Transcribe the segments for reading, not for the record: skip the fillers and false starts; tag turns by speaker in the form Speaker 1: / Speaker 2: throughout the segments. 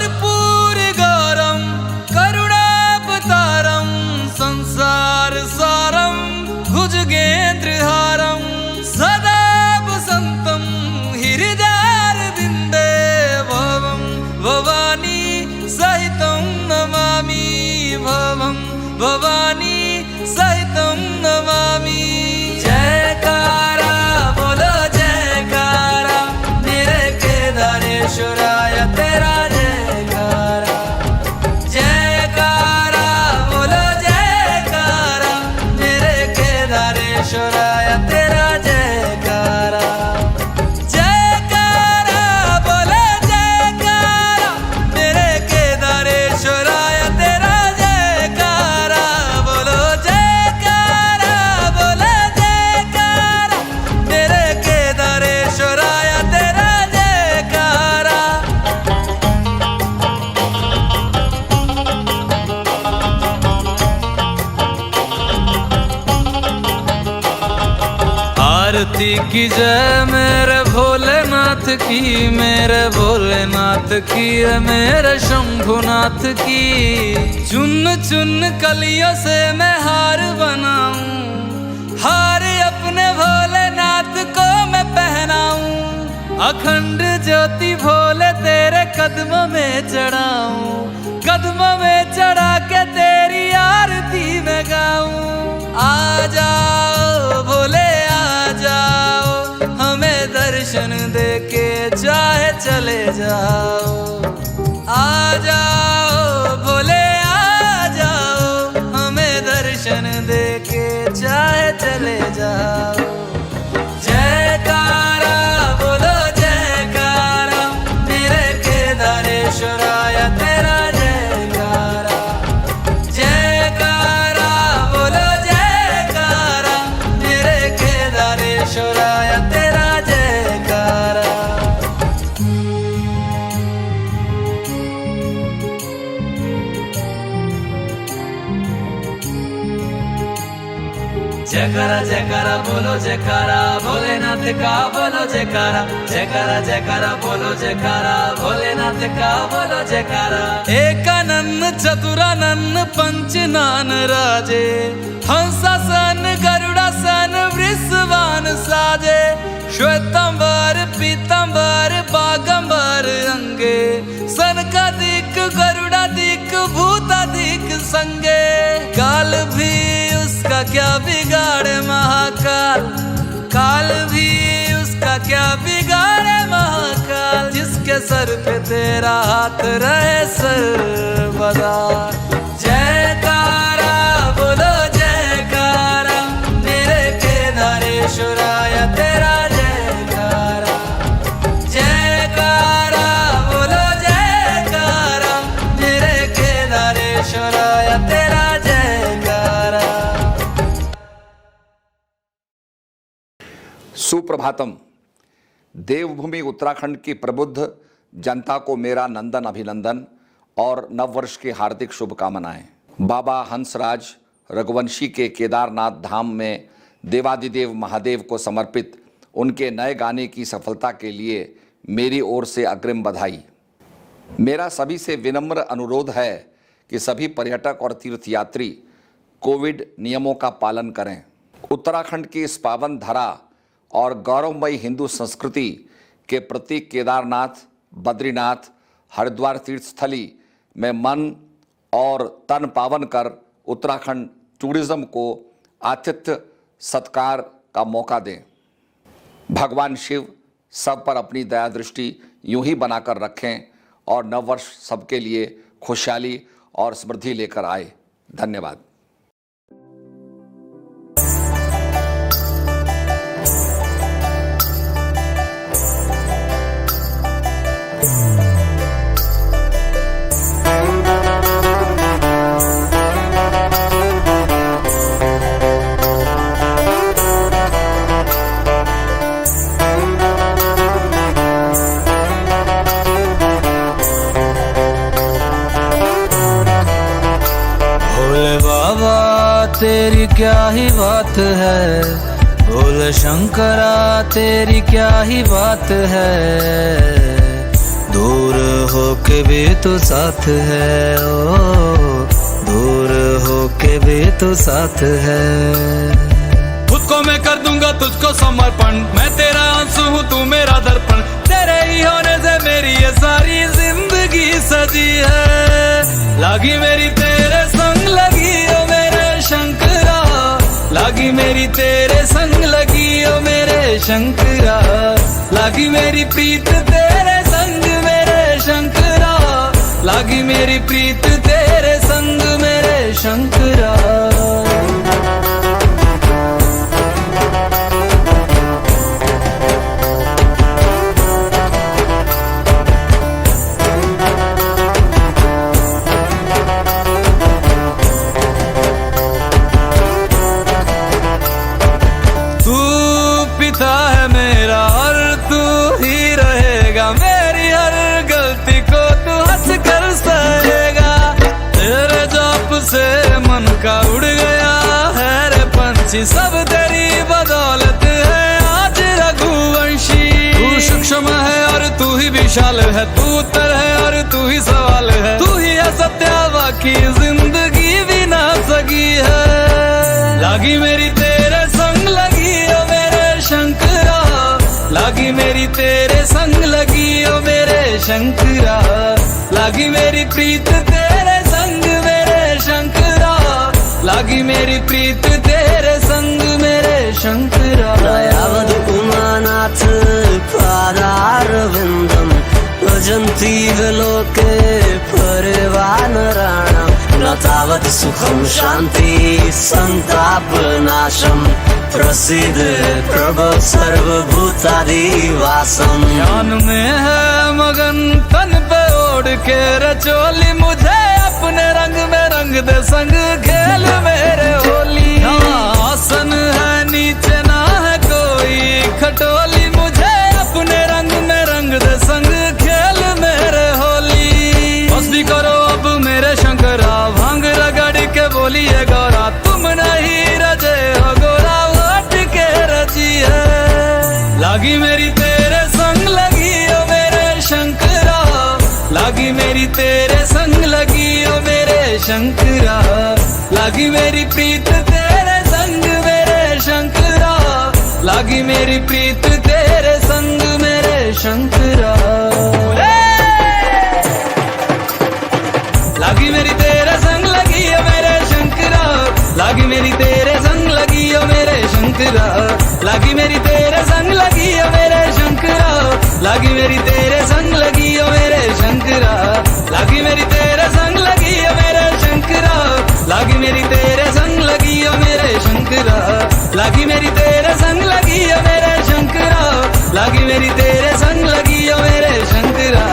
Speaker 1: कर्पूर गौरम करुणावतारम संसार सारम भुजगेन्द्रहारम सदा वसंतम हृदयारविंदे भवम भवानी सहितं नमामि भवम भवानी सहितं नमामि। जयकारा बोलो जयकारा मेरे केदारेश्वराय तेरा जयकारा। जयकारा बोलो जयकारा मेरे केदारेश्वराय तेरा जयकारा। जयकारा बोलो जयकारा मेरे केदारेश्वराय तेरा जयकारा। बोलो जयकारा बोलो जयकारा मेरे केदारेश्वराय तेरा जयकारा। आरती की जय मेरे भोलेनाथ की, मेरे भोलेनाथ की है मेरे शंभुनाथ की। चुन चुन कलियों से मैं हार बनाऊं, हार अपने भोलेनाथ को मैं पहनाऊं। अखंड ज्योति भोले तेरे कदमों में चढ़ाऊं, कदमों में चढ़ा के तेरी आरती में गाऊं। आ जाओ भोले आ जाओ हमें दर्शन दे के चाहे चले जाओ। आ जाओ भोले आ जाओ हमें दर्शन दे के चाहे चले जाओ। जयकारा बोलो जयकारा मेरे केदारेश्वराय तेरा जयकारा। जयकारा बोलो जयकारा मेरे केदारेश्वराय तेरा जयकारा। जयकारा जयकारा बोलो जयकारा भोलेनाथ का बोलो जयकारा। जयकारा जयकारा बोलो जयकारा भोलेनाथ का बोलो जयकारा। एकानन चतुरानन पंचनान राजे, हंसासन गरुड़ासन वृषवान साजे। श्वेतंबर पीतंबर बागंबर अंगे, सनकादिक गरुड़ादिक भूतादिक संगे। काल भी उसका क्या बिगाड़े महाकाल, काल भी उसका क्या बिगाड़े महाकाल। जिसके सर पे तेरा हाथ रहे सर्वदा। जयकारा बोलो जयकारा मेरे केदारेश्वराय तेरा जयकारा। जयकारा बोलो जयकारा मेरे केदारेश्वराय तेरा जयकारा।
Speaker 2: सुप्रभातम। देवभूमि उत्तराखंड की प्रबुद्ध जनता को मेरा नंदन अभिनंदन और नववर्ष की हार्दिक शुभकामनाएं। बाबा हंसराज रघुवंशी के केदारनाथ धाम में देवादिदेव महादेव को समर्पित उनके नए गाने की सफलता के लिए मेरी ओर से अग्रिम बधाई। मेरा सभी से विनम्र अनुरोध है कि सभी पर्यटक और तीर्थयात्री कोविड नियमों का पालन करें। उत्तराखंड की इस पावन धरा और गौरवमयी हिंदू संस्कृति के प्रतीक केदारनाथ, बद्रीनाथ, हरिद्वार तीर्थस्थली में मन और तन पावन कर उत्तराखंड टूरिज्म को आतिथ्य सत्कार का मौका दें। भगवान शिव सब पर अपनी दया दृष्टि यूं ही बनाकर रखें और नववर्ष सबके लिए खुशहाली और समृद्धि लेकर आए। धन्यवाद।
Speaker 1: तेरी क्या ही बात है, भोले शंकरा तेरी क्या ही बात है। दूर होके भी तू साथ है, ओ दूर होके भी तू साथ है।
Speaker 3: खुद को मैं कर दूंगा तुझको समर्पण, मैं तेरा आंसू हूँ तू मेरा दर्पण, तेरे ही होने से मेरी ये सारी जिंदगी सजी है। लागी मेरी तेरे संग लगी ओ मेरे शंकरा, लागी मेरी तेरे संग लगी ओ मेरे शंकरा, लागी मेरी प्रीत तेरे संग मेरे शंकरा, लागी मेरी प्रीत तेरे संग मेरे शंकरा। है मेरा और तू ही रहेगा, मेरी हर गलती को तू हंस कर सहेगा। तेरे जाप से मन का उड़ गया है रे पंछी, सब तेरी बदौलत है आज रघुवंशी। तू सूक्ष्म है और तू ही विशाल है, तू उत्तर है और तू ही सवाल है, तू ही है सत्य बाकी जिंदगी भी ना सकी है। लागी मेरी तेरे संग लगी ओ मेरे शंकरा, लागी मेरी तेरे संग लगी ओ मेरे शंकरा, लागी मेरी प्रीत तेरे संग मेरे शंकरा, लागी मेरी प्रीत तेरे संग मेरे शंकरा।
Speaker 1: दयावद उमानाथ पादारविन्दं भजन्ति विलोके परिवानराणां, न तावत् सुखं शान्ति संतापनाशम्, प्रसिद्ध प्रभो सर्वभूतादिवासम्।
Speaker 3: ज्ञान में है मगन तन पे ओढ़ के रचोली, मुझे अपने रंग में रंग दे संग खेल मेरे होली। आसन है नीचे ना है कोई खटोली, मुझे अपने रंग में रंग दे संग खेल मेरे होली। बस भी करो अब मेरे शंकरा, भांग रगड़ के बोलिए गौरा, तुम नहीं रजे हो गोरा हट के रची है। लागी मेरी तेरे संग लगी ओ मेरे शंकरा, लागी मेरी तेरे संग लगी ओ मेरे शंकरा, लागी मेरी प्रीत तेरे संग मेरे शंकरा, लागी मेरी प्रीत तेरे संग मेरे शंकरा। लागी मेरी तेरे संग लगी ओ मेरे शंकरा, लागी मेरी तेरे संग लगी ओ मेरे शंकरा, लागी मेरी तेरे संग लगी ओ मेरे शंकरा, लागी मेरी तेरे संग लगी ओ मेरे शंकरा, लागी मेरी तेरे संग लगी ओ मेरे शंकरा, लागी मेरी तेरे संग लगी ओ मेरे शंकरा, लागी मेरी तेरे संग लगी ओ मेरे शंकरा, लागी मेरी तेरे संग लगी ओ मेरे शंकरा।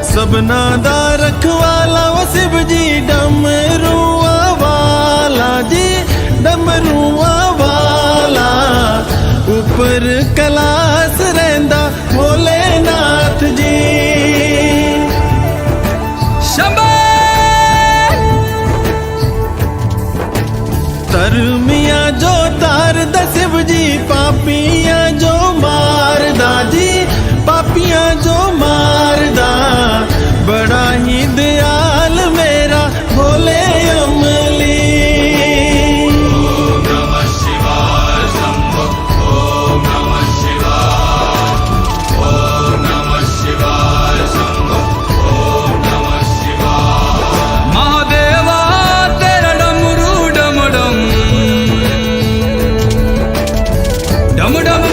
Speaker 3: सबना दा रखवाला वो शिव जी, डमरुआ वाला जी डमरुआ वाला, ऊपर कैलाश रहिंदा भोलेनाथ जी। शंभो तरमिया जो तार दा शिव जी, पापियां जो मारदा जी, पापियां जो मारदा, बड़ा ही दयाल मेरा भोले अमली। ओम नमः शिवाय शंभो, ओम नमः शिवाय, ओम नमः शिवाय शंभो, ओम नमः शिवाय। महादेवा तेरा डमरू डम डम डम डम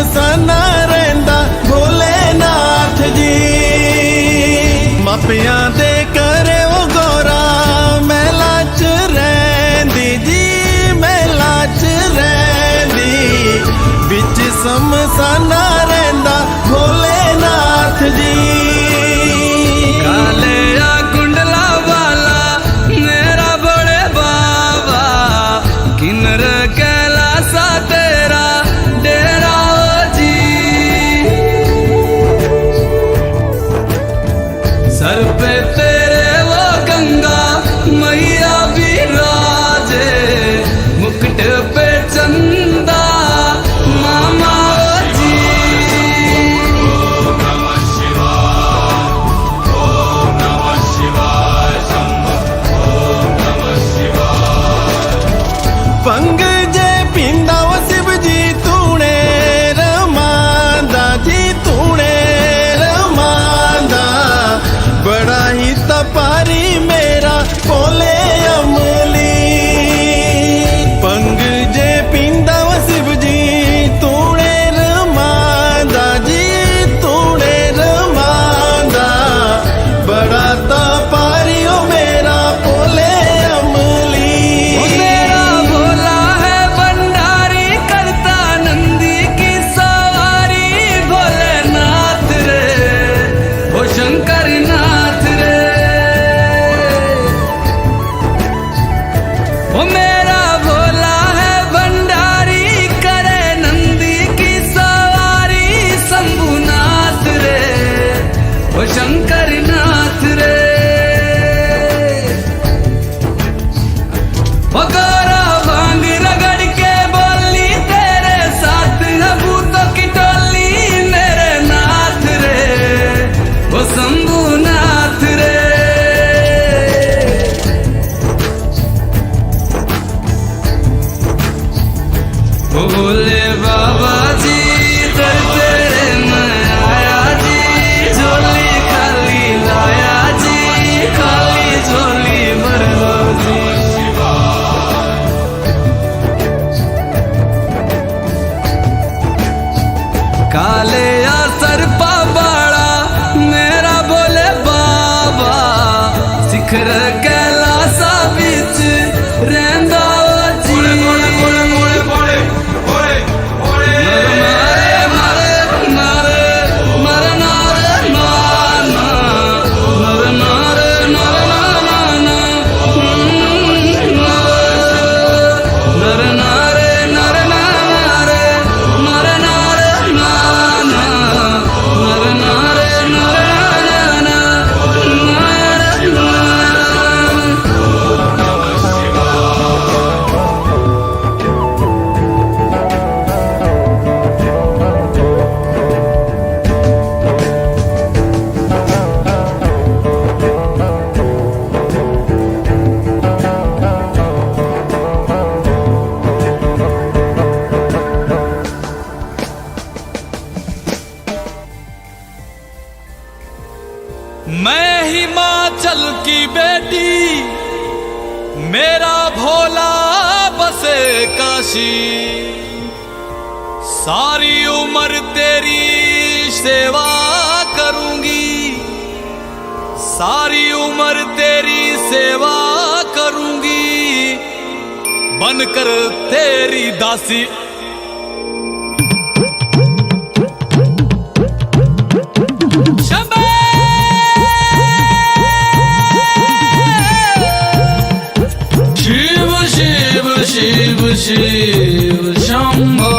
Speaker 4: समसाना रहिंदा भोलेनाथ जी। मापियां दे करे ओ गौरा महला च रहिंदी जी, महला च रहिंदी, बिच समसाना रहिंदा भोलेनाथ जी।
Speaker 3: काले या कुंडला वाला मेरा बड़े बाबा, किन्नर कैलासा तेरा डेरा जी। सर पे तेरे वो गंगा मैया विराजे, मुकुट पे चंदा मामा जी।
Speaker 4: भंग जे पींदा वो शिव जी तूने रमांदा जी, तूने रमांदा, बड़ा ही तपारी मेरा भोले अमली। भंग जे पींदा वो शिव जी तूने रमांदा जी, तूने रमांदा, बड़ा तपारी ओ मेरा भोले अमली।
Speaker 3: मेरा भोला है भंडारी, करता नंदी की सवारी, भोलेनाथ रे ओ शंकर नाथ रे। ओ मेरा भोला है भंडारी, करे नंदी की सवारी, शंभुनाथ रे ओ शंकर नाथ रे। गौरा भांग रगड़ के बोली, तेरे साथ है भूतों की टोली, मेरे नाथ रे वो शंभुनाथ रे। भोले बाबा जी दर तेरे मैं आया जी, झोली खाली लाया जी, खाली झोली भर लो जी। काले या सरपा बाड़ा मेरा भोले बाबा, शिखर कैलासा बिच रहंदा जी। मैं हिमाचल की बेटी, मेरा भोला बसे काशी, सारी उम्र तेरी सेवा करूंगी, सारी उम्र तेरी सेवा करूंगी, बनकर तेरी दासी। शिव शिव शंभो,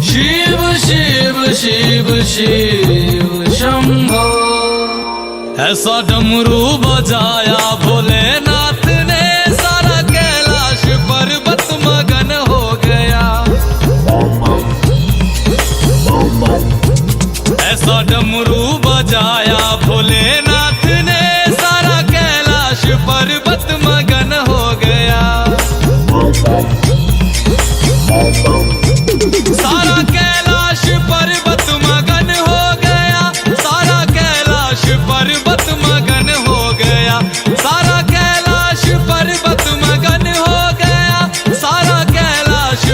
Speaker 3: शिव शिव शिव शिव शंभो। ऐसा डमरू बजाया भोलेनाथ ने, सारा कैलाश पर्वत मगन हो गया। ऐसा डमरू बजाया भोलेनाथ ने, सारा कैलाश पर्वत मगन हो गया। सारा कैलाश पर्वत मगन हो गया, सारा कैलाश पर्वत मगन हो गया, सारा कैलाश पर्वत मगन हो गया, सारा कैलाश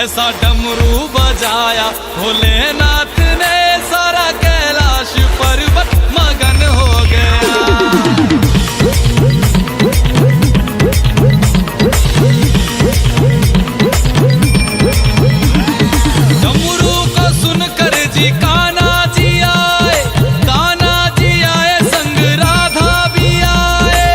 Speaker 3: ऐसा डमरू बजाया भोलेनाथ ने, सारा कैलाश पर्वत मगन हो गया। डमरू को सुनकर जी कान्हा जी आए, कान्हा जी आए संग राधा भी आए।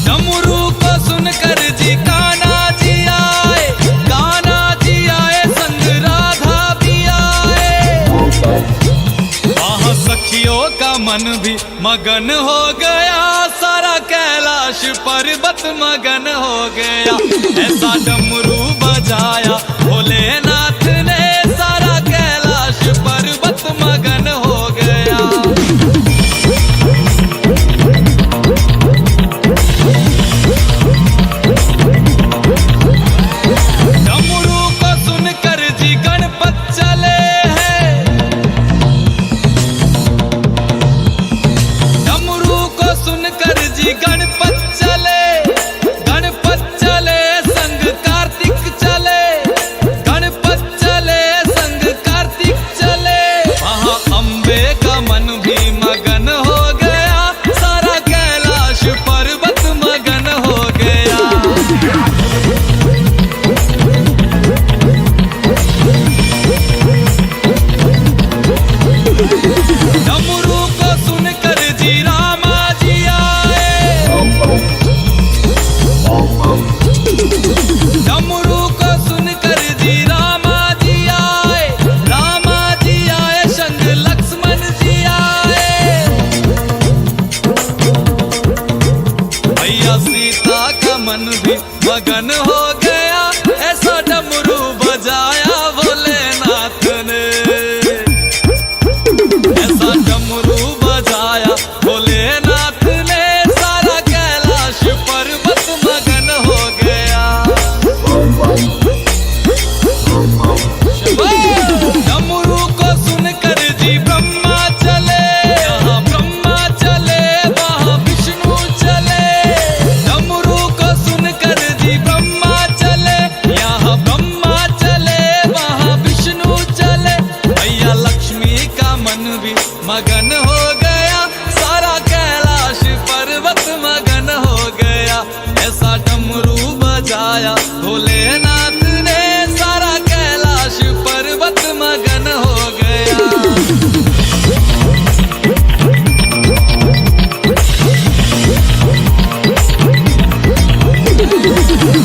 Speaker 3: डमरू को सुनकर जी कान्हा जी आए, कान्हा जी आए संग राधा भी आए। वहाँ सखियों का मन भी मगन हो गया, सारा कैलाश पर्वत मगन हो गया। ऐसा डमरू बजाया भोलेनाथ ने, सारा कैलाश पर्वत मगन हो गया। डमरू को सुनकर जी गणपत चले हैं, डमरू को सुनकर जी गणपत चले, गणपत चले संग कार्तिक चले, गणपत चले संग कार्तिक चले। वहाँ अम्बे का मन भी मगन हो गया, सारा कैलाश पर्वत मगन हो गया। डमरू को सुनकर जी रामा जी आए, डमरू को सुनकर जी रामा जी आए, रामा जी आए संग लक्ष्मण जी आए। भैया सीता का मन भी मगन हो गया, ऐसा डमरू बजाया भोलेनाथ ने, ऐसा डमरू बजाया भोलेनाथ ने, सारा कैलाश पर्वत मगन हो गया। डमरू को सुनकर जी ब्रह्मा चले, यहाँ ब्रह्मा चले वहाँ विष्णु चले। डमरू को सुनकर जी ब्रह्मा चले, यहाँ ब्रह्मा चले वहाँ विष्णु चले। भैया लक्ष्मी का मन भी मगन हो गया, सारा कैलाश पर्वत मगन हो गया। ऐसा डमरू बजाया भोलेनाथ ने, सारा कैलाश पर्वत मगन हो गया।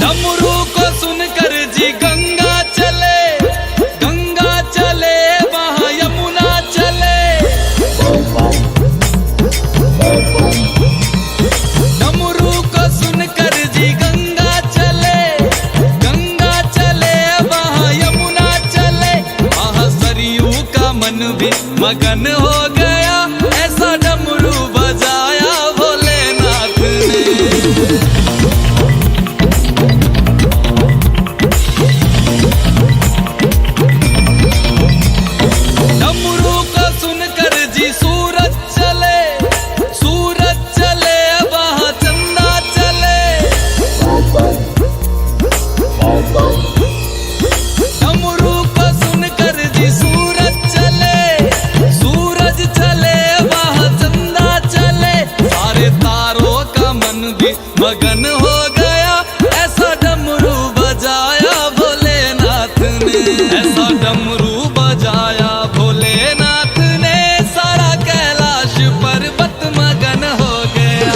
Speaker 3: डमरू को सुनकर जी गंगा चले, गंगा चले वहाँ यमुना चले। डमरू को सुनकर जी गंगा चले, गंगा चले वहाँ यमुना चले। वहाँ सरयू का मन भी मगन हो गया, ऐसा डमरू बजाया भोलेनाथ ने। डमरू को सुनकर जी सूरज चले, सूरज चले वहाँ चंदा चले। डमरू को सुनकर जी सूरज चले, सूरज चले वहाँ चंदा चले। सारे तारों का मन भी मगन हो गया, ऐसा डमरू बजाया भोलेनाथ ने, ऐसा डमरू बजाया भोलेनाथ ने, सारा कैलाश पर्वत मगन हो गया।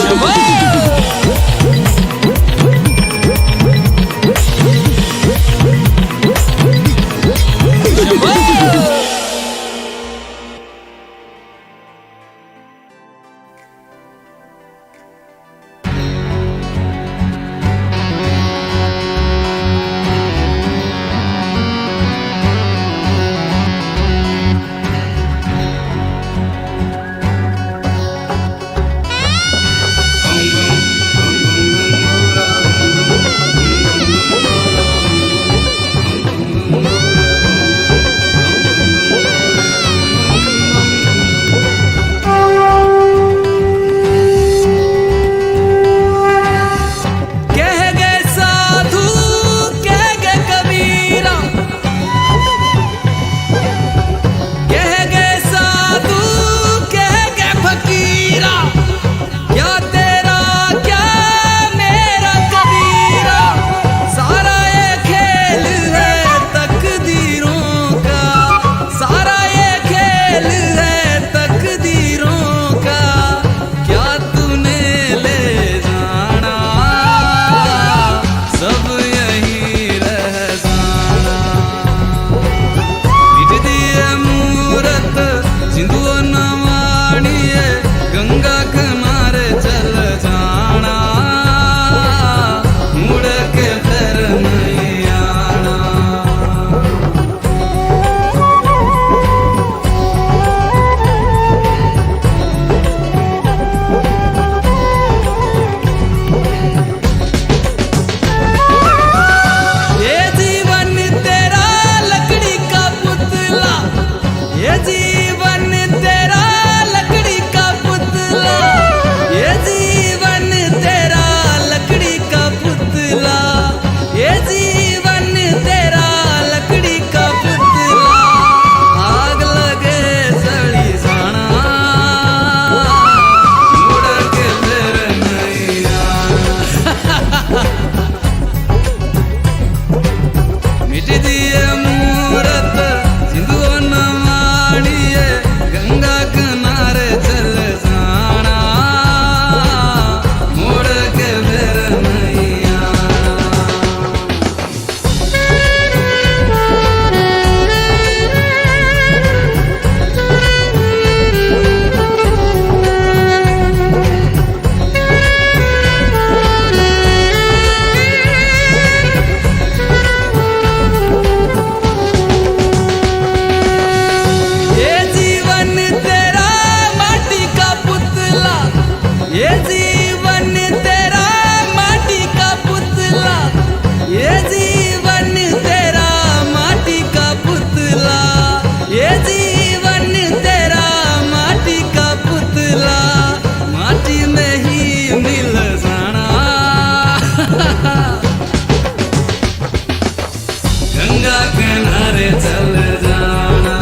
Speaker 3: किनारे चल जाना।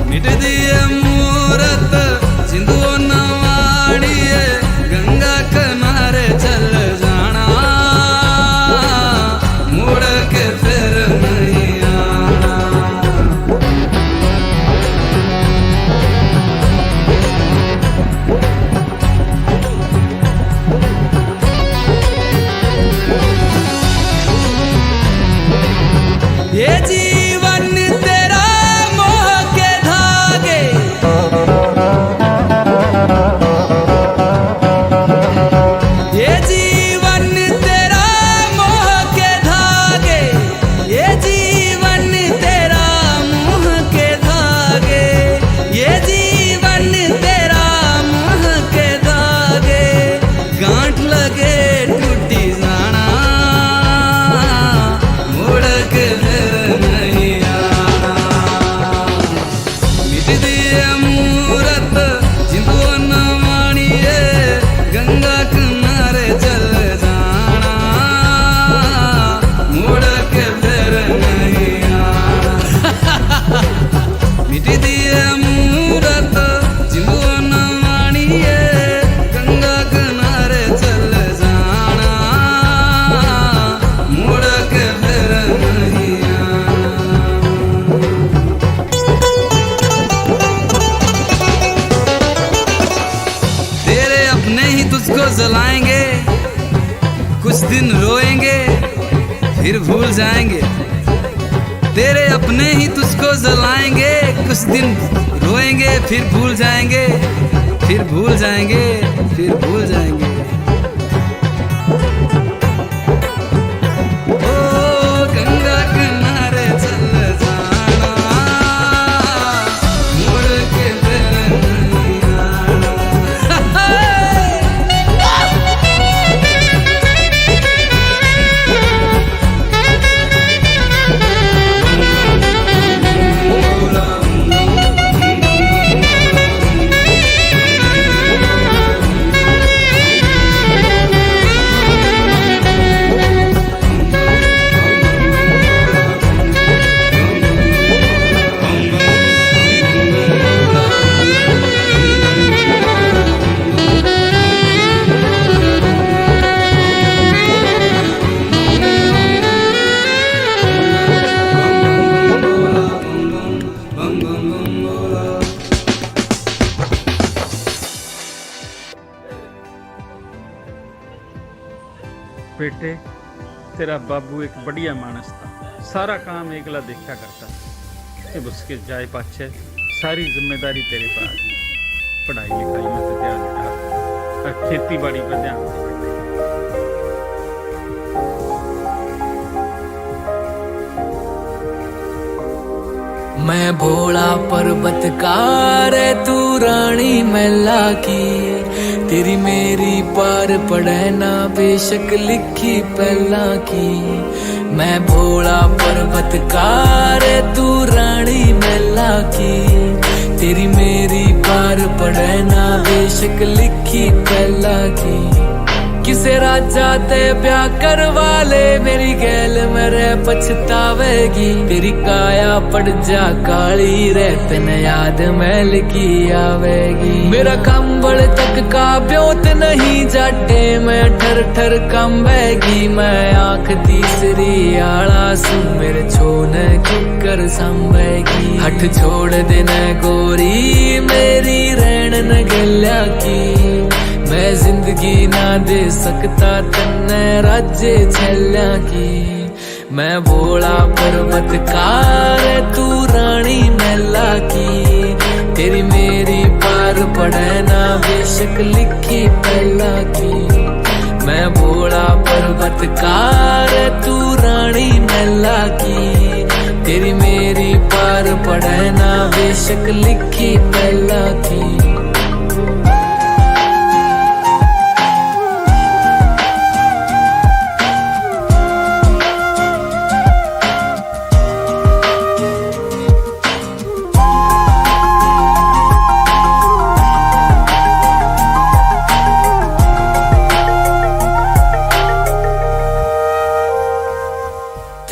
Speaker 3: मिट दिए मूरत सिंधु नवाड़िए गंगा किनारे चल जाना, मुड़ के फिर नहीं आना। ये जीवन तेरा मोह के धागे, ये जीवन तेरा मोह के धागे, ये जीवन तेरा मोह के धागे, ये जीवन तेरा मोह के धागे। गांठ लगे टूटी जाना, मुड़ के फिर नहीं आना। मिट दिए मूरत जिंदो नवाणिए गंगा किनारे चल जाना, मुड़ के फिर नहीं आना। मिट दिए मूरत जिंदो नवाणिए गंगा किनारे चल जाना, मुड़ के फिर नहीं आना। तेरे अपने ही तुझको जलाएंगे, कुछ दिन रोएंगे फिर भूल जाएंगे। तेरे अपने ही तुझको जलाएंगे, कुछ दिन रोएंगे फिर भूल जाएंगे, फिर भूल जाएंगे, फिर भूल जाएंगे। ओ गंगा किनारे चल जाना, मुड़ के फिर नहीं आना।
Speaker 5: बेटे, तेरा बाबू एक बढ़िया मानस था, सारा काम एकला देखा करता। अब उसके जाए पाछे सारी जिम्मेदारी तेरे पर आ गई। पढ़ाई लिखाई में तो ध्यान रखा और खेती बाड़ी पर ध्यान दे बेटे।
Speaker 6: मैं भोला पर्वतकार तू रानी मैला की, तेरी मेरी पार पड़े ना बेशक लिखी पहला की। मैं भोला पर्वतकार तू रानी मैला की, तेरी मेरी पार पड़े ना बेशक लिखी पहला की। किसे राजा ते ब्याह करवा ले, मेरी गैल मेरे पछतावेगी। तेरी काया पड़ जा काली रे, तेन याद मैल की आवेगी। मेरा कंबल तक का ब्योत नहीं जाटे, मैं ठर ठर कंबेगी। मैं आंख तीसरी आला सू, मेरे छोन किकर संभेगी। हट छोड़ देना गोरी मेरी रैन न गल्या की, मैं जिंदगी ना दे सकता तन्ने राज्य छल्या की। मैं भोला पर्वतकार तू रानी मैला की, तेरी मेरी पार पड़े ना बेशक लिखी पहला की। मैं भोला पर्वतकार तू रानी मैला की, तेरी मेरी पार पड़े ना बेशक लिखी पहला की।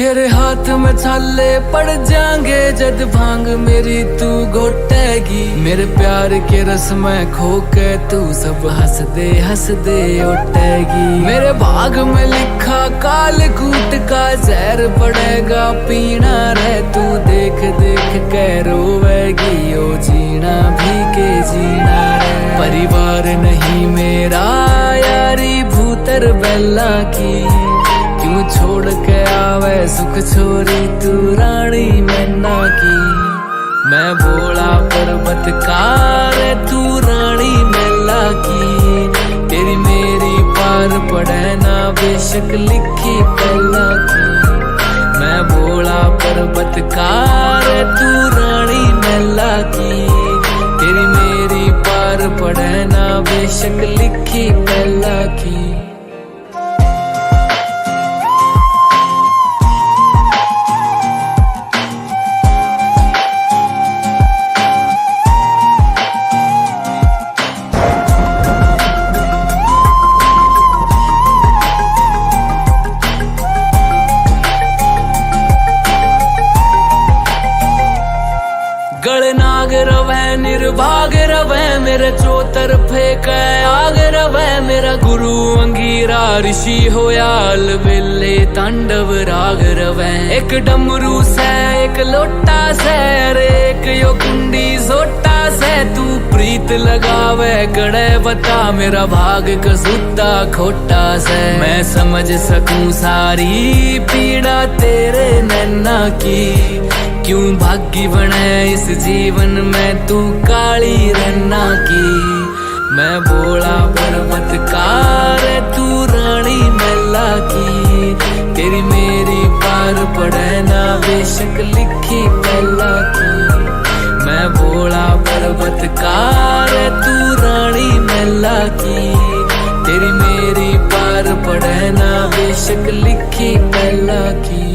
Speaker 6: तेरे हाथ में छाले पड़ जाएंगे जद भांग मेरी तू घोटेगी। मेरे प्यार के रस में खो के तू सब हंस दे उठेगी। मेरे भाग में लिखा काल कूट का जहर पड़ेगा पीना रे तू देख देख के रोवेगी। ओ जीना भी के जीना रे परिवार नहीं मेरा यारी भूतर बेला की। क्यों छोड़ के आवे सुख छोरी तू रानी मैना की। मैं भोला पर्वतकार तू रानी मैला की। तेरी मेरी पार पड़े ना बेशक लिखी पहला की। मैं भोला पर्वतकार तू रानी मैला की। तेरी मेरी पार पड़े ना बेशक लिखी पहला की। गणनाग रवै निर्भाग रवै मेरे चौतरफे कै आग रवै। मेरा गुरु अंगीरा ऋषि होया अलबेले तांडव राग रवै। एक डमरू से एक लोटा से अरे एक यो कुंडी सोटा से तू प्रीत लगावे गड़े बता मेरा भाग कसूता खोटा से। मैं समझ सकूं सारी पीड़ा तेरे नैना की। क्यों भाग्य बने इस जीवन में तू काली रन्ना की। मैं भोला पर्वतकार तू रानी मैला की। तेरी मेरी पार पड़े ना बेशक लिखी पहला की। मैं भोला पर्वतकार तू रानी मैला की। तेरी मेरी पार पड़े ना बेशक लिखी पहला की।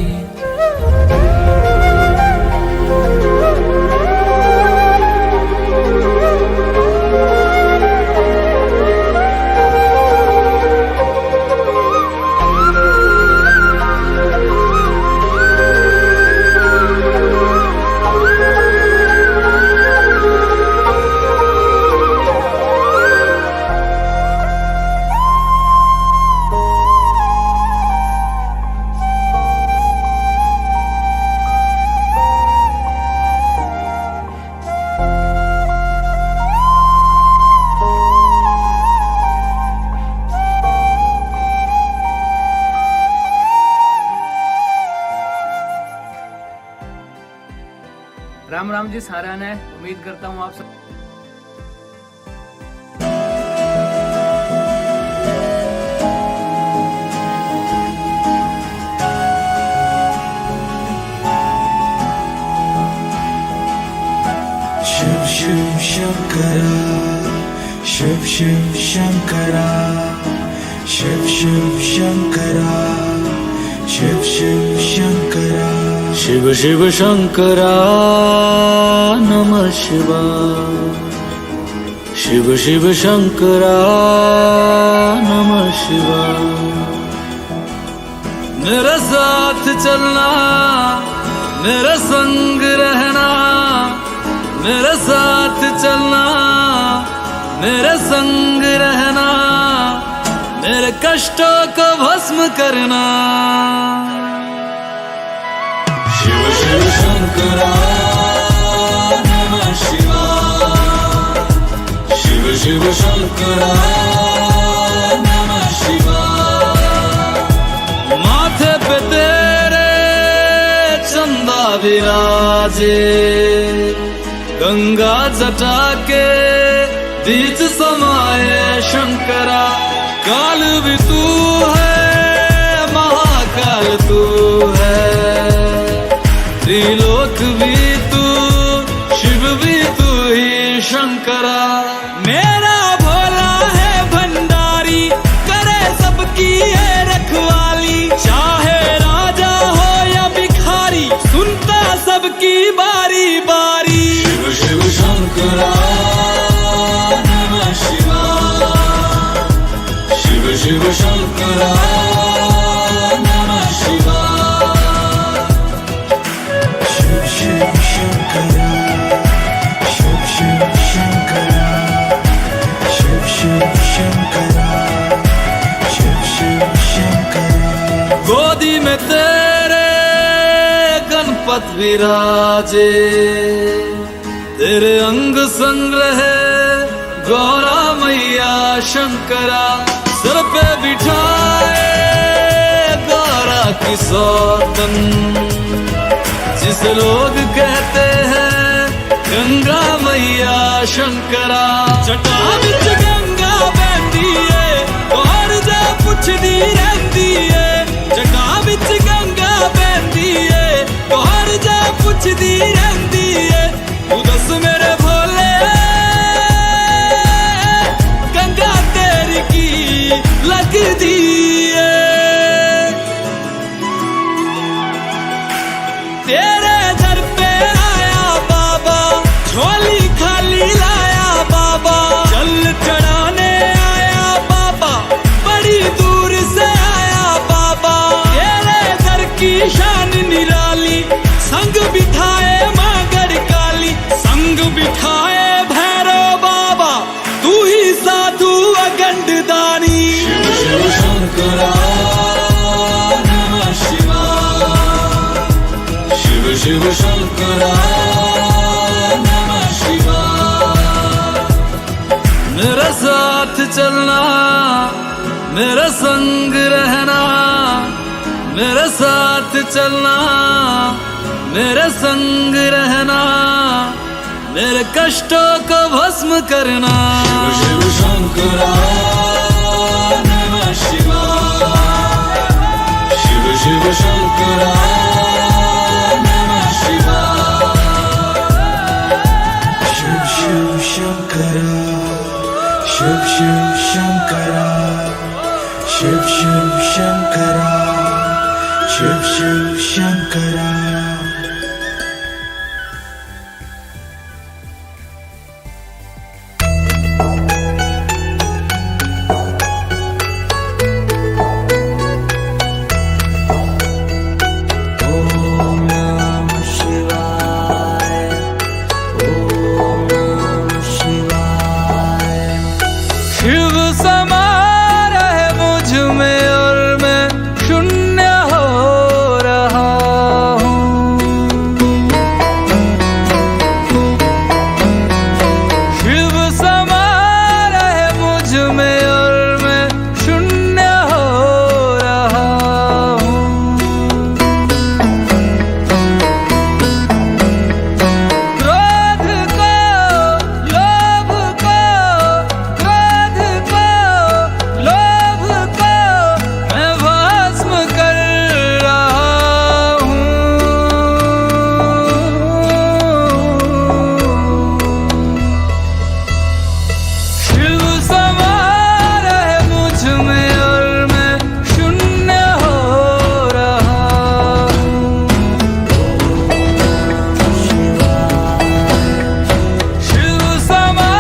Speaker 6: राम राम जी सारा ने उम्मीद करता हूँ आप सब
Speaker 7: शिव शिव शंकरा शिव शिव शंकरा शिव शिव शंकरा शिव शिव शंकरा
Speaker 1: शिव शिव शंकरा नमः शिवाय। शिव शिव शंकरा नमः शिवाय।
Speaker 3: मेरे साथ चलना मेरे संग रहना। मेरे साथ चलना मेरे संग रहना। मेरे कष्टों को भस्म करना।
Speaker 7: शिव शिव शंकरा नमः शिवाय। शिव शिव शंकरा नमः शिवाय।
Speaker 3: माथे पे तेरे चंदा विराजे। गंगा जटा के बीच समाये शंकरा। काल भी तू है महाकाल तू है। त्रिलोक भी तू शिव भी तू ही शंकरा। मेरा भोला है भंडारी करे सबकी है रखवाली। चाहे राजा हो या भिखारी सुनता सबकी बारी बारी।
Speaker 7: शिव शिव शंकरा नमः शिवाय। शिव शिव शंकरा नमः शिवाय।
Speaker 4: शंकरा शिव शिव शंकरा शिव शिव शंकरा शिव शिव शंकरा
Speaker 3: गोदी में तेरे गणपत विराजे, तेरे अंग संग रहे गौरा मैया शंकरा, सर पे बिठाए गौरा की सौतन, जिसे लोग कहते हैं गंगा मैया शंकरा। जटा विच गंगा बहती है और जा पुछदी रहती है, जटा विच गंगा बहती है और जा पुछदी रहती है, तू दस मेरे भोले गंगा तेरी की लगदी है। तेरे दर पे आया बाबा, झोली खाली लाया बाबा, जल चढ़ाने आया बाबा, बड़ी दूर से आया बाबा। तेरे दर की शान निराली, संग बिठाए मागर काली, संग बिठाए भैरव बाबा, तू ही साधु अगंड दानी।
Speaker 7: शिव शिव शंकरा नमः शिवाय, शिव शिव शंकरा नमः शिवाय।
Speaker 3: मेरा साथ चलना, मेरा संग रहना, मेरे साथ चलना, मेरे संग रहना, मेरे कष्टों को भस्म करना।
Speaker 7: शिव शिव शंकरा नमः शिवाय, शिव शिव शंकरा नमः शिवाय।
Speaker 4: शिव शिव शंकरा शिव शिव शंकरा शिव शिव शंकरा शिव शिव शंकरा।
Speaker 3: शिव समा रहे मुझ में और मैं शून्य हो रहा हूँ। शिव समा रहे मुझ में और मैं शून्य हो रहा हूँ। क्रोध को, लोभ को, क्रोध को, लोभ को मैं भस्म कर रहा हूँ। शिव समा रहे मुझ में और मैं शून्य हो रहा हूँ। शिव समा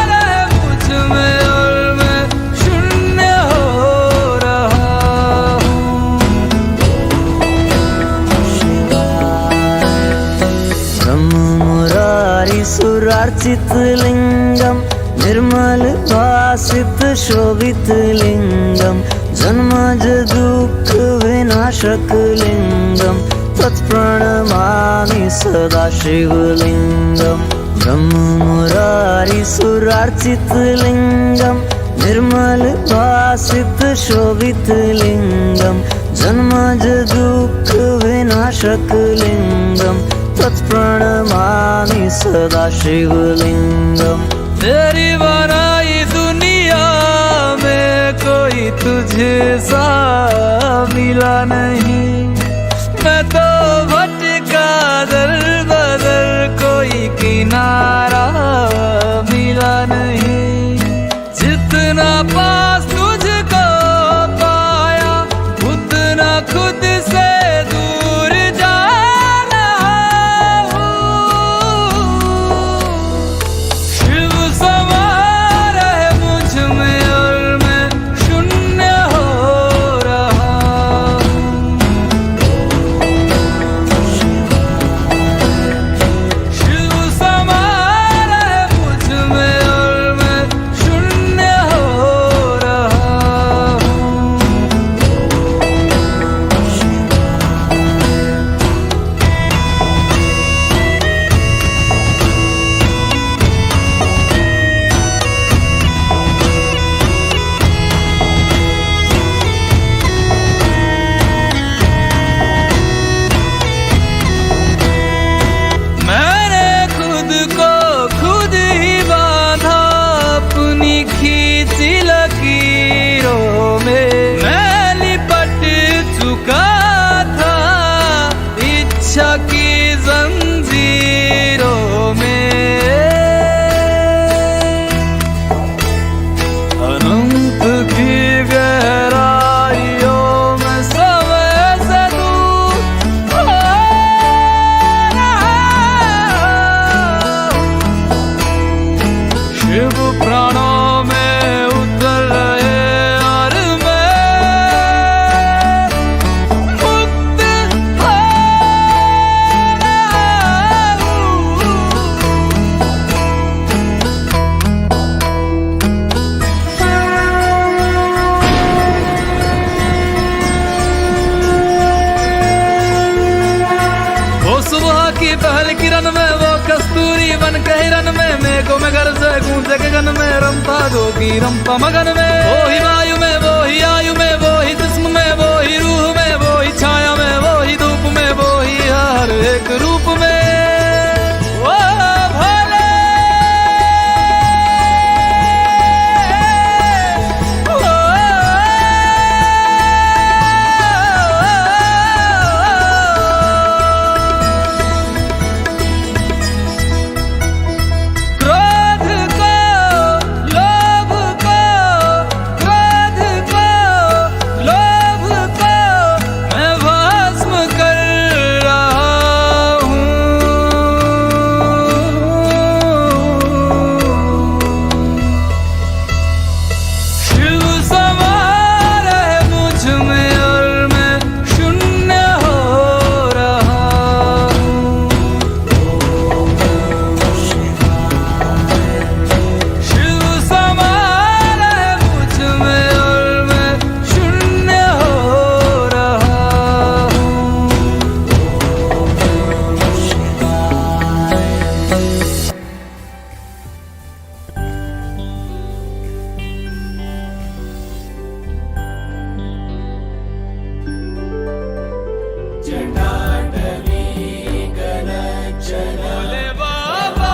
Speaker 3: रहे मुझ में और मैं शून्य हो रहा हूँ।
Speaker 8: ब्रह्म मुरारी सुरार्चित लिंगम, निर्मल भासित शोभित लिंगम, जन्मज दुःख विनाशक लिंगम, तत्प्रणमामि सदा शिवलिंगम। ब्रह्म मुरारी सुरार्चित लिंगम, निर्मल भासित शोभित लिंगम, जन्मज दुःख विनाशक लिंगम, तत्प्रणमामि सदा शिवलिंगम।
Speaker 3: तेरी बनाई दुनिया में कोई तुझे सा मिला नहीं, मैं तो भटका दर बदर, कोई किनारा मिला नहीं। जितना पास तुझको पाया, उतना खुद से दूर जाना हूँ। शिव समा रहे मुझ में और मैं शून्य हो रहा हूँ। इच्छा की जंजीरों में अनंत की गहराइयों में समय से दूर हो रहा हूं। शिव प्राणों में उतर रहे और मैं मुक्त हो रहा हूं। वो सुबह की पहल किरण में वो कस्तूरी बन के हिरन में मेघों में घर से गूंजे के गन में रमता जोगी रमता मगन में वो ही वायु में वो ही आयु में वो ही जिस्म में वो ही रूह में वो ही छाया में वो ही धूप में वो ही हर एक रूप में वो भोले क्रोध को लोभ को क्रोध को लोभ को मैं भस्म कर रहा हूँ। शिव समा रहे मुझ में और मैं शून्य हो रहा हूँ। शिव समा रहे मुझ में और मैं शून्य हो रहा हूँ। भोले बाबा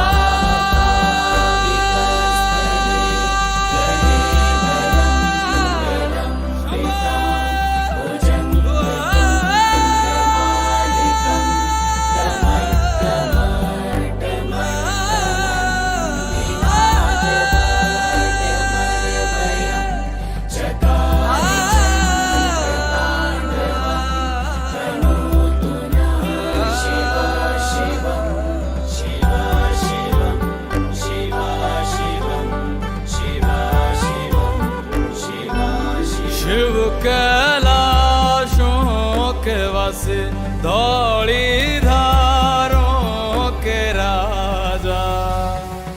Speaker 3: शिव कैलाशों के वासे धौली धारों के राजा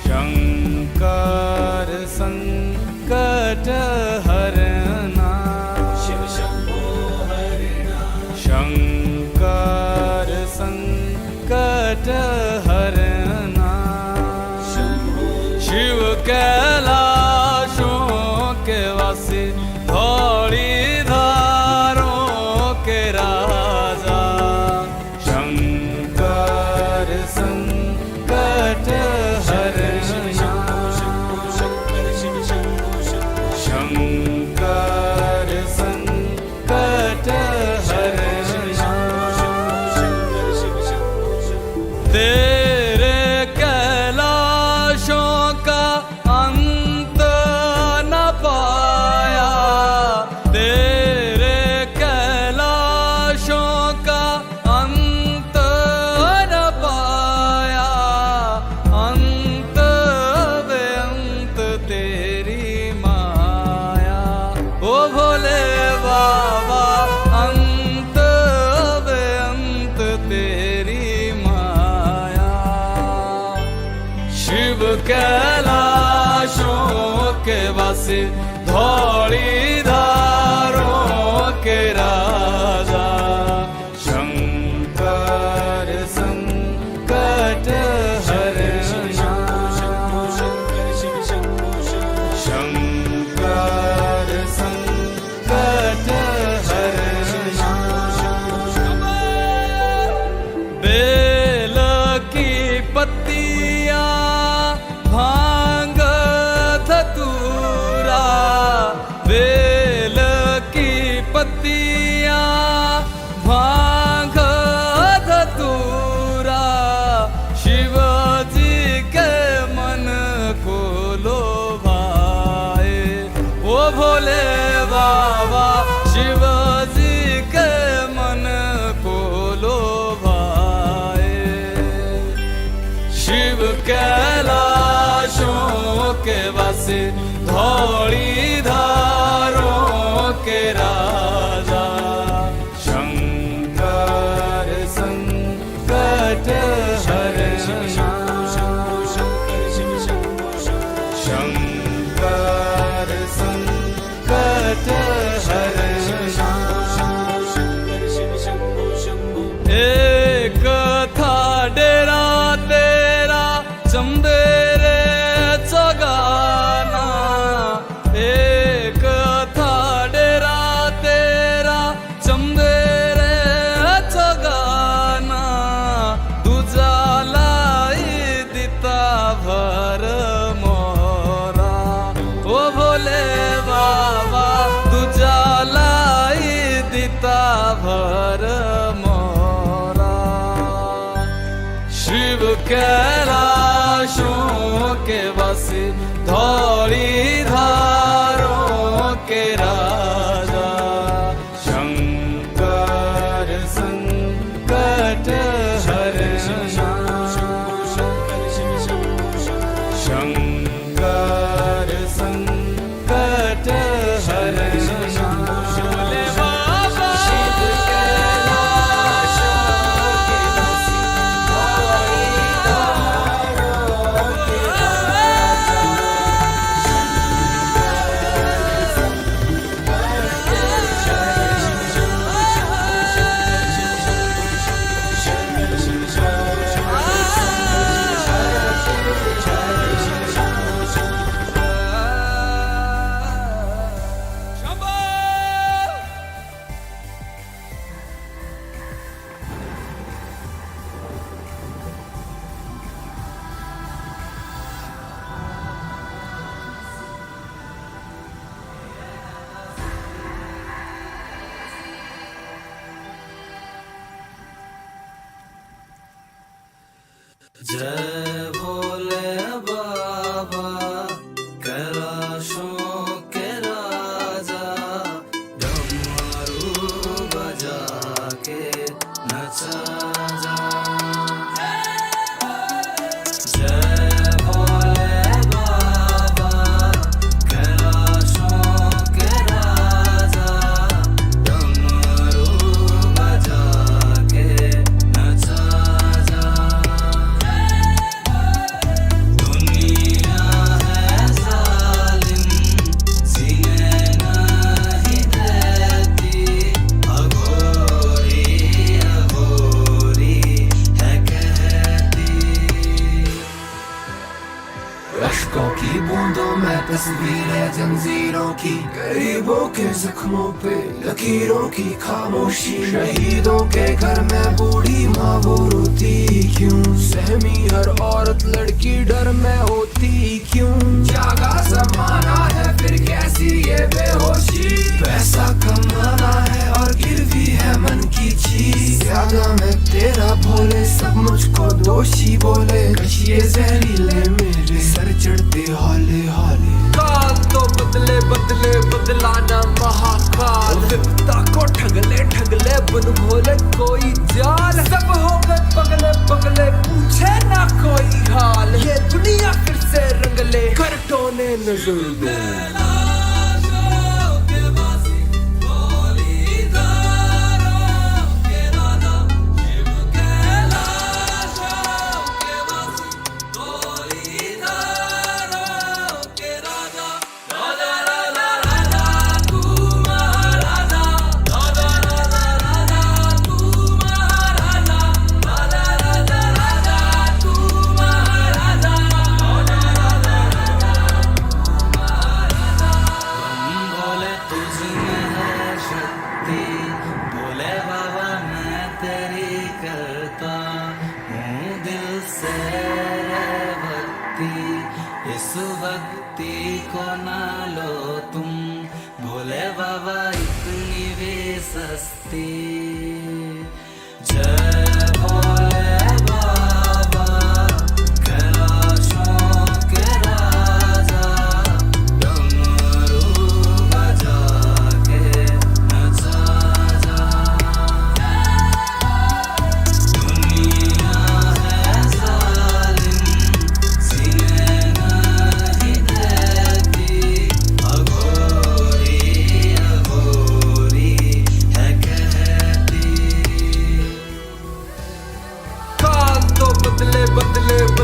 Speaker 3: शंकर संकट हरना शिव शंभो हरना शंकर संकट हरना शिव कैलाशों के वासी धौली धारों के राजा शंकर संकट हरना शंकर संकट हरना तेरे कैलाशों का अंत न पाया तेरे कैलाशों का अंत न पाया अंत बेअंत तेरी माया ओ भोले बाबा अंत बेअंत तेरी माया शिव कैलाशों के वासी धौली धारों के राजा शंकर संकट हरना शंकर संकट हरना बेल की पत्तियां भांग धतूरा कैलाशों के वासी धौली धारों के राजा शंकर संकट हरे शंकर संकट हरे एक था डेरा तेरा चंदेरे चगाना एक था डेरा तेरा चंदेरे चगाना तुझा लाई दिता भर मोरा ओ भोले बाबा तुझा लाई दिता भर मोरा शिव कैलाशों के वासी धौली धारों के राजा शंकर संकट हरे शंकर संकट हरे भोले बाबा शिव कैलाशों के वासी धौली धारों के
Speaker 1: जय भोले बाबा कैलाशों के राजा डमरू बजा के नचा जा जय भोले बाबा कैलाशों के राजा डमरू बजा के नचा जा दुनिया है जालिम सीने नहीं देती अघोरी अघोरी है कहती
Speaker 4: अश्कों की बूंदों में तस्वीरें जंजीरों की गरीबों के जख्मों पे लकीरों की खामोशी शहीदों के घर में बूढ़ी माँ वो रोती क्यों सहमी हर औरत लड़की डर में होती क्यों जागा जमाना है फिर कैसी ये बेहोशी पैसा कमाना है और गिरवी है मन की चीज ज्यादा मैं तेरा भोले सब मुझको दोषी बोले कशिए जहरीले मेरे सर चढ़ते हाले हाले
Speaker 6: काल तो बदले बदले बदलाना महाकाल विपता को ठगले ठगले बन भोले कोई जाल सब हो गए पगले पगले पूछे ना कोई हाल ये दुनिया फिर से रंगले कर टोने नजर दो
Speaker 1: इस भक्ति को ना लो तुम भोले बाबा इतनी भी सस्ती जय भोले बाबा कैलाशों के राजा डमरू बजा के नचा जा दुनिया है जालिम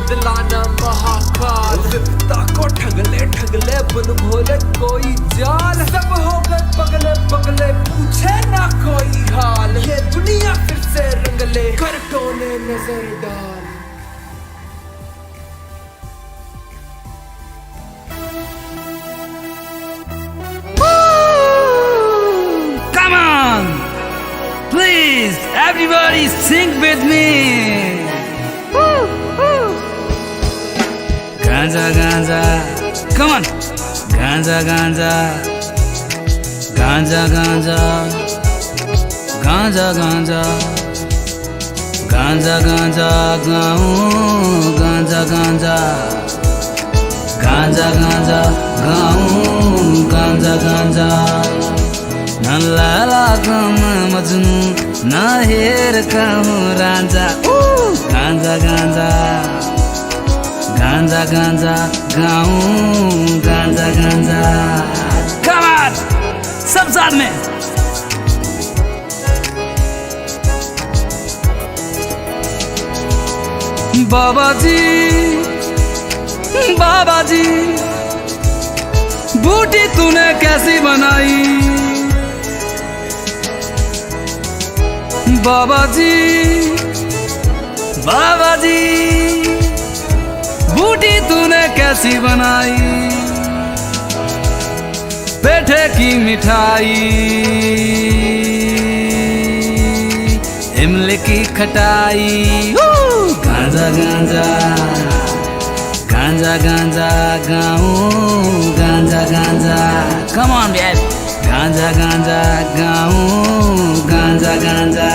Speaker 6: बदलाना महाकाल। विपदा को ठगले ठगले बन भोले कोई जाल। सब हो गए पगले पगले पूछे ना कोई हाल। ये दुनिया फिर से रंगले कर टोने नजर डाल।
Speaker 3: Come on! Please, everybody sing with me! Ganja, ganja, come on! Ganja, ganja, ganja, ganja, ganja, ganja, ganja, ganja, gaun, ganja, ganja, ganja, ganja, gaun, ganja, ganja. Na lala kama majnu, na her kama ranja. Ganja, ganja, ganja, ganja, gaun, ganja, ganja. Come on, सब साथ में. बाबा जी, बाबा जी, बूटी तूने कैसी बनाई? बाबा जी, बाबा जी, बूटी तूने कैसी बनाई? पेठे की मिठाई, इमली की खटाई, गांजा गांजा, गांजा गांजा गाऊं, गांजा गांजा, come on baby, गांजा गांजा गाऊं, गांजा गांजा,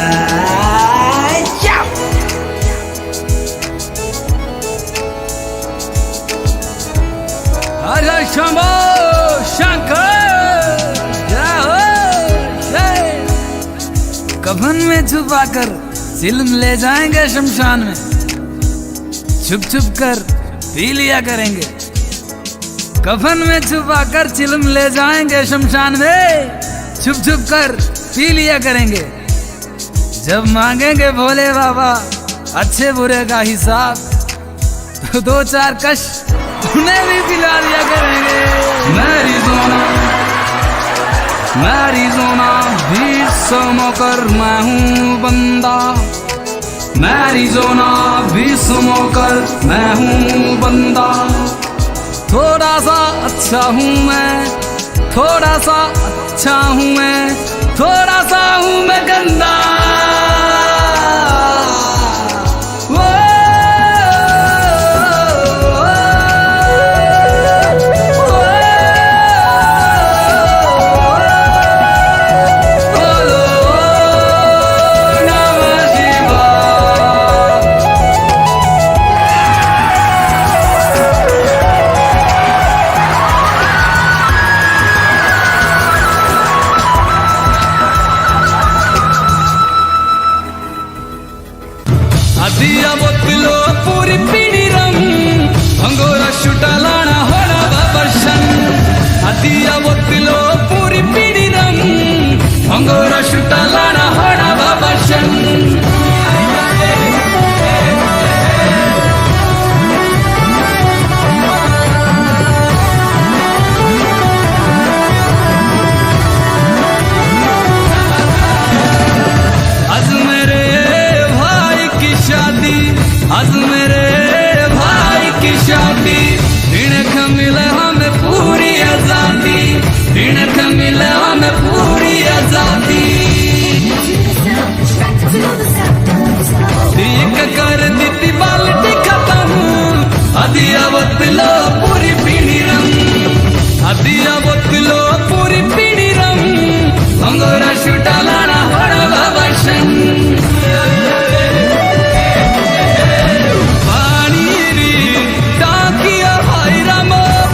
Speaker 3: हरे शंभो शंकर, जय हो जय। कफन में छुपा कर चिलम ले जाएंगे शमशान में, छुप छुप कर पी लिया करेंगे। कफन में छुपा कर चिलम ले जाएंगे शमशान में, छुप छुप कर पी लिया करेंगे। जब मांगेंगे भोले बाबा अच्छे बुरे का हिसाब, तो दो चार कश उन्हें भी पिला दिया करेंगे। मैरिज़ोना भी समोकर मैं हूँ बंदा, मैरिज़ोना भी समोकर मैं हूँ बंदा। थोड़ा सा अच्छा हूँ मैं, थोड़ा सा अच्छा हूँ मैं, थोड़ा सा हूँ मैं गंदा। अदिया बोतलो पूरी पीड़ी रम, अंगोरा शुटा लाना होना बाबर्शन। अदिया बोतलो पूरी पीड़ी रम, अंगोरा शुटा लाना होना बाबर्शन। आज मेरे भाई की शादी, इनक मिले हमें पूरी आजादी, इनक मिले हमें पूरी आजादी। एक कर दी बाल्टी खत्म, अदिया बोतलो पूरी पीड़ी रम, अदिया बोतलो पूरी पीड़ी रम, अंगोरा शुटा लाना होना बाबर्शन।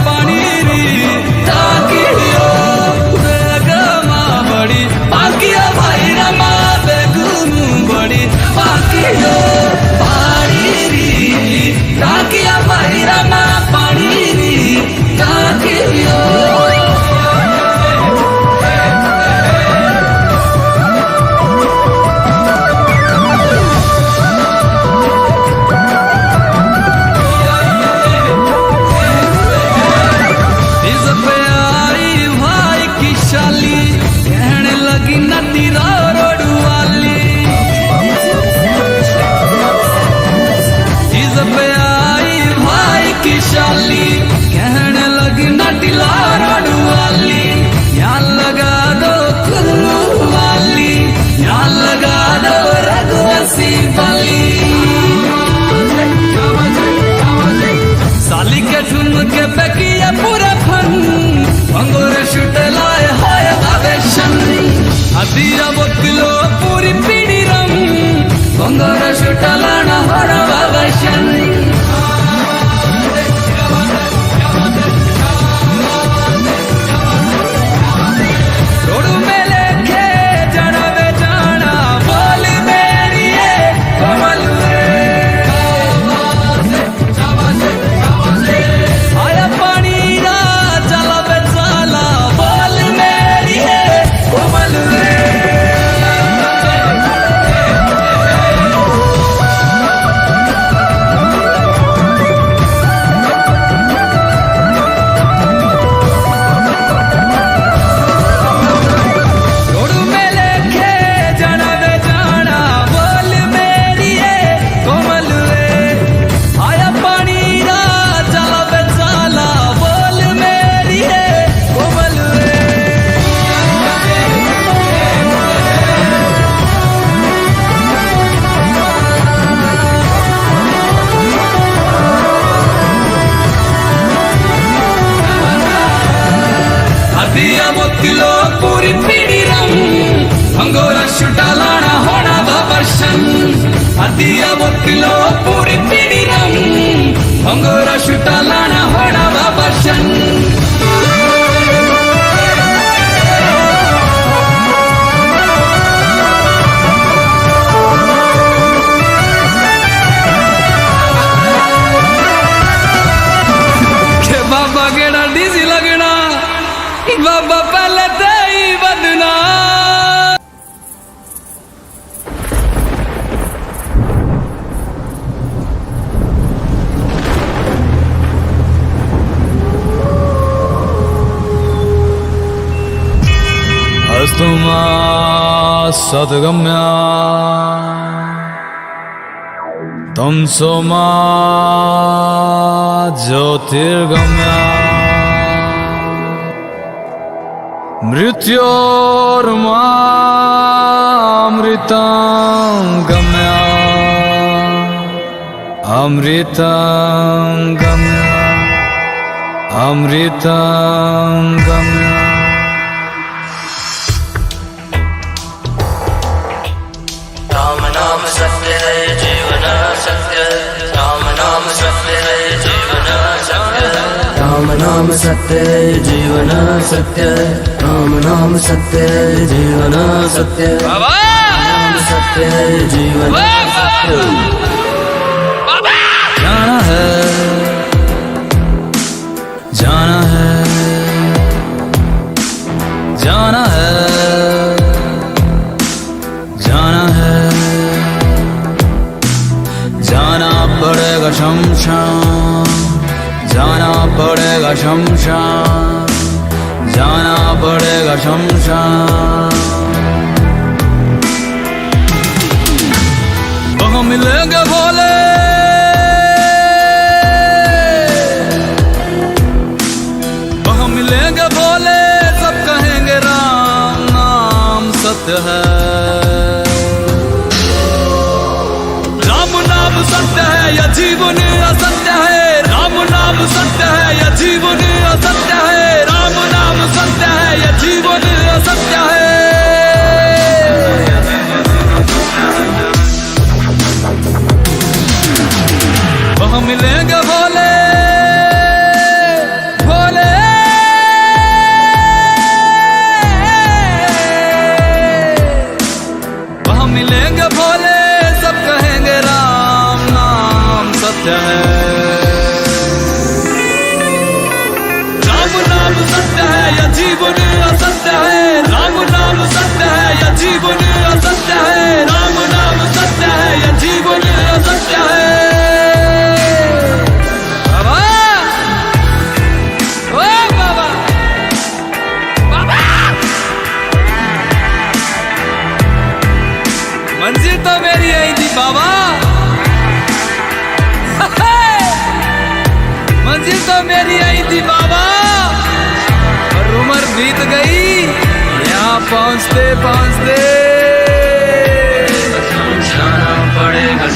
Speaker 3: पानी
Speaker 6: दर्शन रोड में लेके जाना वे जाना बोल मेरी ये कमल आया पानी रा चला वे चला बोल मेरी ये कमल रोड में लेके जाना वे जाना बोल मेरी ये कोमल आया पानी रा चला वे चला बोल मेरी ये कोमल हदिया मोतिलो पूरी पीड़ी रंग अंगोरा शुटा लाना होना बाबर्शन हदिया मोतिलो पूरी पीड़ी रंग अंगोरा शुटा लाना होना बाबर्शन के बाबा गेड़ा डीजी लगना बाबा पहले ते ही बदना
Speaker 7: अस्तुमा सद्गम्या तमसो मा ज्योतिर्गम्या मृत्योर्मामृतं गम्या अमृतं गम्या अमृतं गम्या
Speaker 8: राम नाम सत्य है जीवन सत्य राम नाम सत्य है जीवन सत्य राम नाम सत्य है जीवन सत्य राम नाम सत्य है जीवन सत्य
Speaker 6: बाबा
Speaker 8: नाम सत्य है जीवन सत्य
Speaker 7: जाना है जाना है जाना है जाना है जाना पड़ेगा शमशान जाना पड़ेगा शमशान जाना पड़ेगा शमशान वहाँ मिलेंगे भोले वहाँ मिलेंगे भोले सब कहेंगे राम नाम सत्य है राम नाम सत्य है या जीवन असत्य है राम नाम सत्य है या जीवन असत्य है राम नाम सत्य है या जीवन असत्य है वहाँ मिलेंगे भोले भोले वहाँ मिलेंगे भोले सब कहेंगे राम नाम सत्य है राम नाम सत्य है या जीवन असत्य है राम नाम सत्य है या जीवन असत्य है राम नाम सत्य है या जीवन असत्य है बाबा ओ बाबा बाबा मंजिल तो मेरी यही थी बाबा मंजिल तो मेरी यही थी बाबा और उम्र बीत गई यहाँ पहुँचते पहुँचते जाना पड़ेगा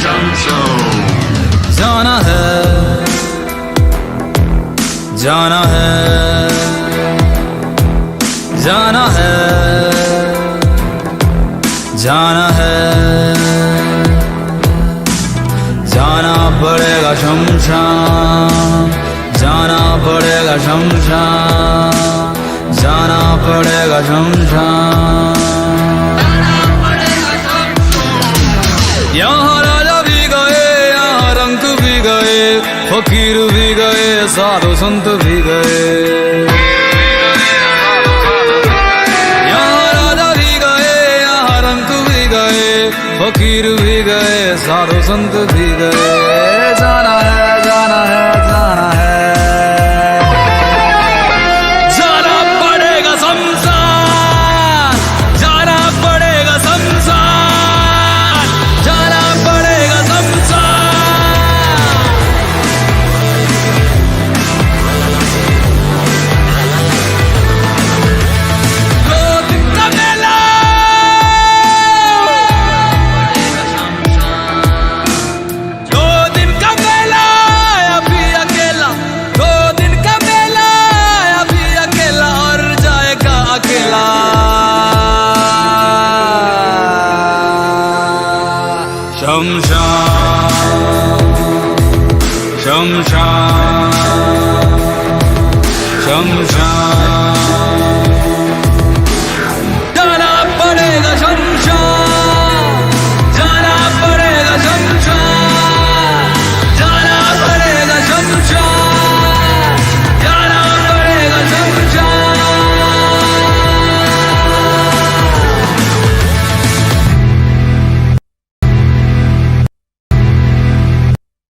Speaker 7: जाना है जाना है जाना है जाना है जाना
Speaker 3: जाना पड़ेगा शमशान, जाना पड़ेगा शमशान, जाना पड़ेगा शमशान। यहाँ राजा भी गए, यहाँ रंग भी गए, फकीर भी गए, साधु संत भी गए। यहाँ राजा भी गए, यहाँ रंग भी गए, फकीर भी गए, साधु संत भी गए। जाना है, जाना है, जाना है, जाना पड़ेगा शमशान, जाना पड़ेगा शमशान, जाना पड़ेगा शमशान। दो दिन का मेला, दो दिन का मेला, अभी अकेला, दो दिन का मेला, अभी अकेला और जाएगा अकेला। शमशान, शमशान, शमशान।